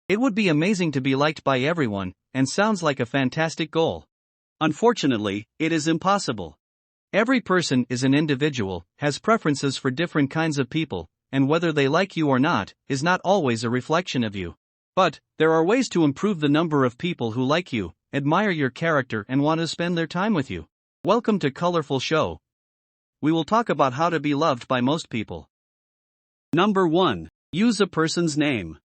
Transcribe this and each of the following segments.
It would be amazing to be liked by everyone, and sounds like a fantastic goal. Unfortunately, it is impossible. Every person is an individual, has preferences for different kinds of people, and whether they like you or not, is not always a reflection of you. But, there are ways to improve the number of people who like you, admire your character, and want to spend their time with you. Welcome to Colorful Show. We will talk about how to be loved by most people. Number 1. Use a person's name.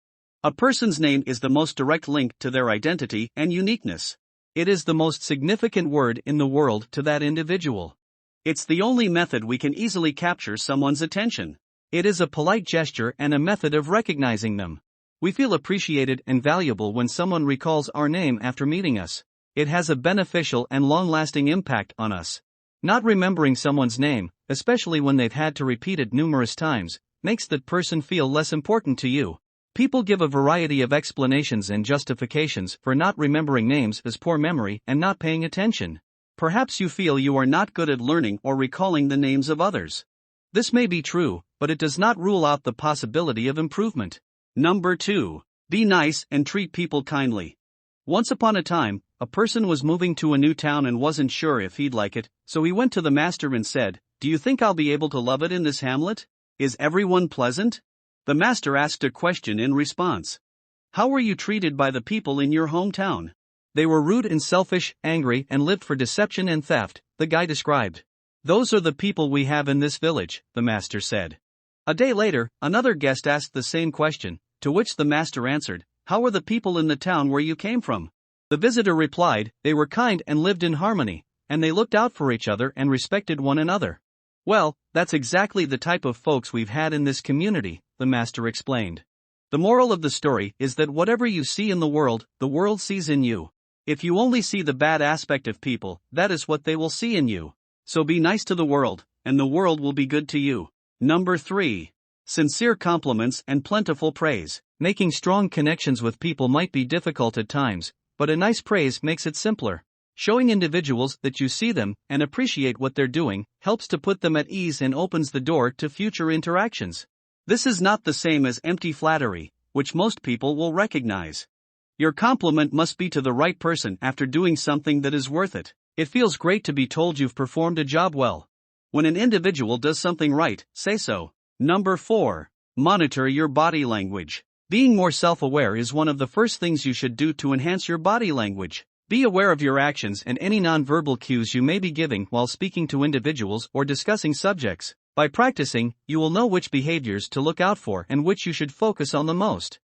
A person's name is the most direct link to their identity and uniqueness. It is the most significant word in the world to that individual. It's the only method we can easily capture someone's attention. It is a polite gesture and a method of recognizing them. We feel appreciated and valuable when someone recalls our name after meeting us. It has a beneficial and long-lasting impact on us. Not remembering someone's name, especially when they've had to repeat it numerous times, makes that person feel less important to you. People give a variety of explanations and justifications for not remembering names as poor memory and not paying attention. Perhaps you feel you are not good at learning or recalling the names of others. This may be true, but it does not rule out the possibility of improvement. Number 2. Be nice and treat people kindly. Once upon a time, a person was moving to a new town and wasn't sure if he'd like it, so he went to the master and said, "Do you think I'll be able to love it in this hamlet? Is everyone pleasant?" The master asked a question in response. "How were you treated by the people in your hometown?" "They were rude and selfish, angry, and lived for deception and theft," the guy described. "Those are the people we have in this village," the master said. A day later, another guest asked the same question, to which the master answered, "How were the people in the town where you came from?" The visitor replied, "They were kind and lived in harmony, and they looked out for each other and respected one another." "Well, that's exactly the type of folks we've had in this community," the master explained. The moral of the story is that whatever you see in the world sees in you. If you only see the bad aspect of people, that is what they will see in you. So be nice to the world, and the world will be good to you. Number 3. Sincere compliments and plentiful praise. Making strong connections with people might be difficult at times, but a nice praise makes it simpler. Showing individuals that you see them and appreciate what they're doing helps to put them at ease and opens the door to future interactions. This is not the same as empty flattery, which most people will recognize. Your compliment must be to the right person after doing something that is worth it. It feels great to be told you've performed a job well. When an individual does something right, say so. Number 4. Monitor your body language. Being more self-aware is one of the first things you should do to enhance your body language. Be aware of your actions and any nonverbal cues you may be giving while speaking to individuals or discussing subjects. By practicing, you will know which behaviors to look out for and which you should focus on the most.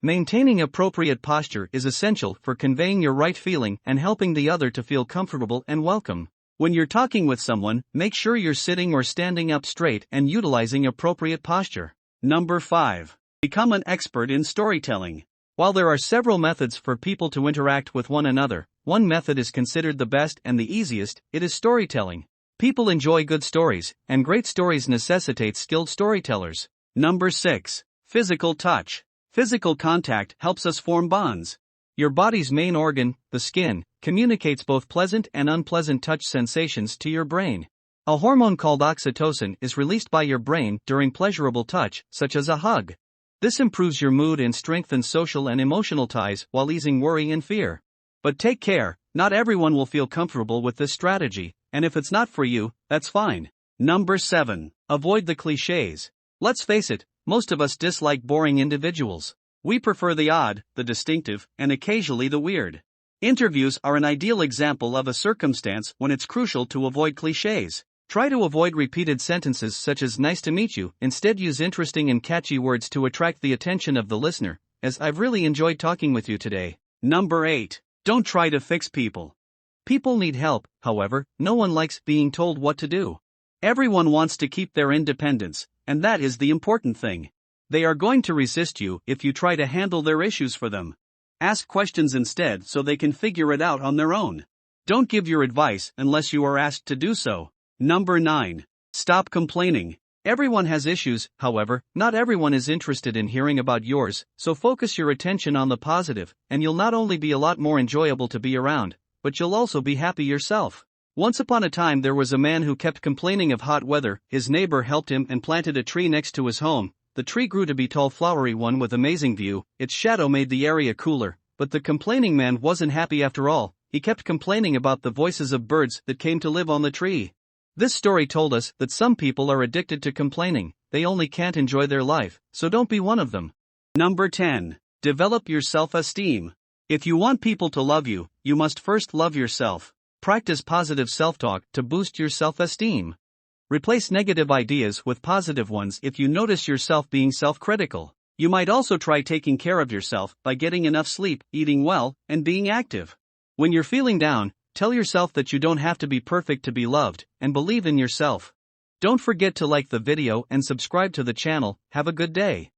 Maintaining appropriate posture is essential for conveying your right feeling and helping the other to feel comfortable and welcome. When you're talking with someone, make sure you're sitting or standing up straight and utilizing appropriate posture. Number 5. Become an expert in storytelling. While there are several methods for people to interact with one another, one method is considered the best and the easiest. It is storytelling. People enjoy good stories, and great stories necessitate skilled storytellers. Number 6. Physical touch. Physical contact helps us form bonds. Your body's main organ, the skin, communicates both pleasant and unpleasant touch sensations to your brain. A hormone called oxytocin is released by your brain during pleasurable touch, such as a hug. This improves your mood and strengthens social and emotional ties while easing worry and fear. But take care, not everyone will feel comfortable with this strategy, and if it's not for you, that's fine. Number 7. Avoid the cliches. Let's face it, most of us dislike boring individuals. We prefer the odd, the distinctive, and occasionally the weird. Interviews are an ideal example of a circumstance when it's crucial to avoid cliches. Try to avoid repeated sentences such as "nice to meet you," instead use interesting and catchy words to attract the attention of the listener, as "I've really enjoyed talking with you today." Number 8. Don't try to fix people. People need help, however, no one likes being told what to do. Everyone wants to keep their independence, and that is the important thing. They are going to resist you if you try to handle their issues for them. Ask questions instead so they can figure it out on their own. Don't give your advice unless you are asked to do so. Number 9. Stop complaining. Everyone has issues, however, not everyone is interested in hearing about yours, so focus your attention on the positive, and you'll not only be a lot more enjoyable to be around, but you'll also be happy yourself. Once upon a time there was a man who kept complaining of hot weather. His neighbor helped him and planted a tree next to his home, the tree grew to be tall, flowery one with amazing view. Its shadow made the area cooler, but the complaining man wasn't happy after all. He kept complaining about the voices of birds that came to live on the tree. This story told us that some people are addicted to complaining. They only can't enjoy their life, so don't be one of them. Number 10. Develop your self-esteem. If you want people to love you, you must first love yourself. Practice positive self-talk to boost your self-esteem. Replace negative ideas with positive ones if you notice yourself being self-critical. You might also try taking care of yourself by getting enough sleep, eating well, and being active. When you're feeling down, tell yourself that you don't have to be perfect to be loved, and believe in yourself. Don't forget to like the video and subscribe to the channel. Have a good day.